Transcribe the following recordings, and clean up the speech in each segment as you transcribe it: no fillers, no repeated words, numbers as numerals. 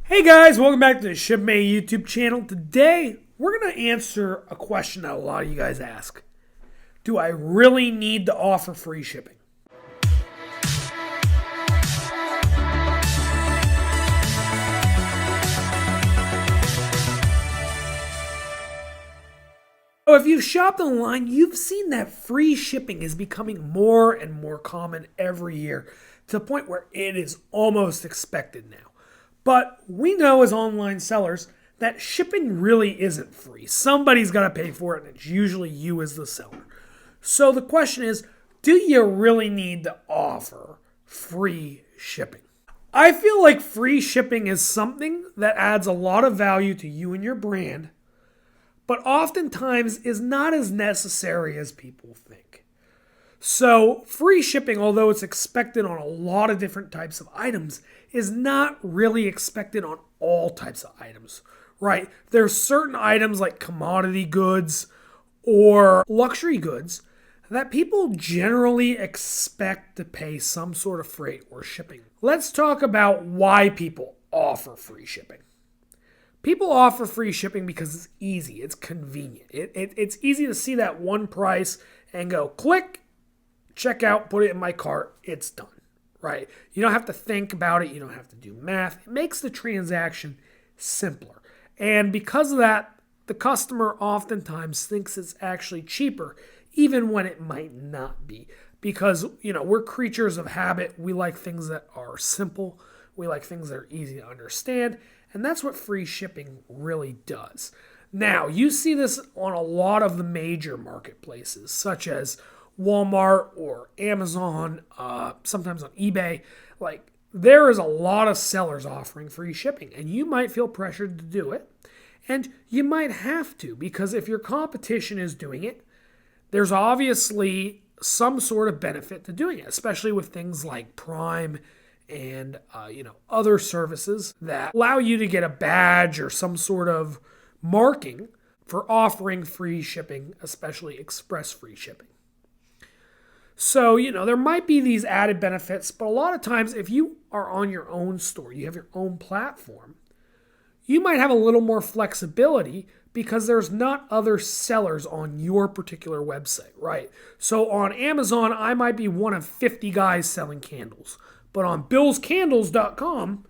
Hey guys, welcome back to the Shipmate YouTube channel. Today, we're going to answer a question that a lot of you guys ask. Do I really need to offer free shipping? So if you've shopped online, you've seen that free shipping is becoming more and more common every year to the point where it is almost expected now. But we know as online sellers that shipping really isn't free. Somebody's got to pay for it, and it's usually you as the seller. So the question is, do you really need to offer free shipping? I feel like free shipping is something that adds a lot of value to you and your brand, but oftentimes is not as necessary as people think. So free shipping, although it's expected on a lot of different types of items, is not really expected on all types of items, right? There's certain items like commodity goods or luxury goods that people generally expect to pay some sort of freight or shipping. Let's talk about why people offer free shipping. People offer free shipping because it's easy, it's convenient. It's easy to see that one price and go click, check out, put it in my cart, it's done, right? You don't have to think about it. You don't have to do math. It makes the transaction simpler. And because of that, the customer oftentimes thinks it's actually cheaper, even when it might not be. Because, we're creatures of habit. We like things that are simple. We like things that are easy to understand. And that's what free shipping really does. Now, you see this on a lot of the major marketplaces, such as Walmart or Amazon, sometimes on eBay. Like, there is a lot of sellers offering free shipping, and you might feel pressured to do it. And you might have to, because if your competition is doing it, there's obviously some sort of benefit to doing it, especially with things like Prime and other services that allow you to get a badge or some sort of marking for offering free shipping, especially express free shipping. So, there might be these added benefits, but a lot of times if you are on your own store, you have your own platform, you might have a little more flexibility because there's not other sellers on your particular website, right? So on Amazon, I might be one of 50 guys selling candles, but on billscandles.com,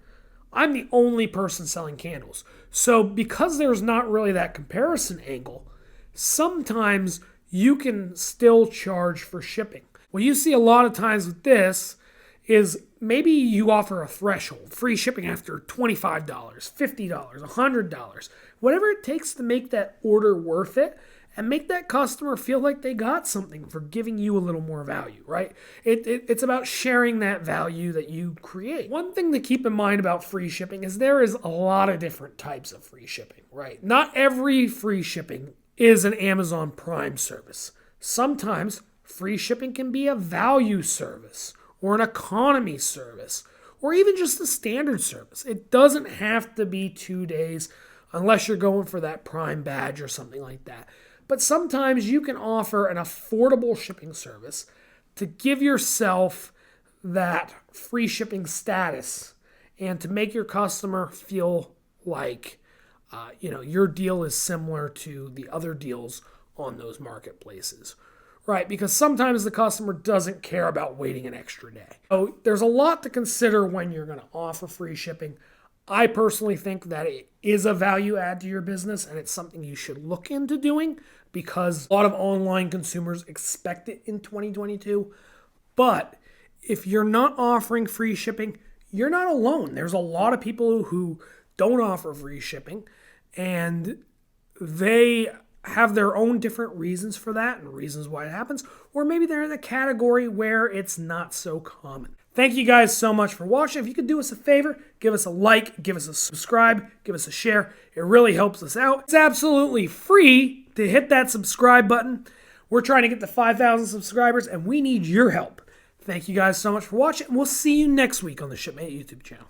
I'm the only person selling candles. So because there's not really that comparison angle, sometimes you can still charge for shipping. What you see a lot of times with this is maybe you offer a threshold, free shipping after $25, $50, $100, whatever it takes to make that order worth it and make that customer feel like they got something for giving you a little more value, right? It's about sharing that value that you create. One thing to keep in mind about free shipping is there is a lot of different types of free shipping, right? Not every free shipping is an Amazon Prime service. Sometimes free shipping can be a value service or an economy service or even just a standard service. It doesn't have to be 2 days unless you're going for that Prime badge or something like that. But sometimes you can offer an affordable shipping service to give yourself that free shipping status and to make your customer feel like your deal is similar to the other deals on those marketplaces. Right, because sometimes the customer doesn't care about waiting an extra day. So there's a lot to consider when you're going to offer free shipping. I personally think that it is a value add to your business, and it's something you should look into doing because a lot of online consumers expect it in 2022. But if you're not offering free shipping, you're not alone. There's a lot of people who don't offer free shipping, and they have their own different reasons for that and reasons why it happens, or maybe they're in the category where it's not so common. Thank you guys so much for watching. If you could do us a favor, give us a like, give us a subscribe, give us a share. It really helps us out. It's absolutely free to hit that subscribe button. We're trying to get to 5,000 subscribers, and we need your help. Thank you guys so much for watching, and we'll see you next week on the Shipmate YouTube channel.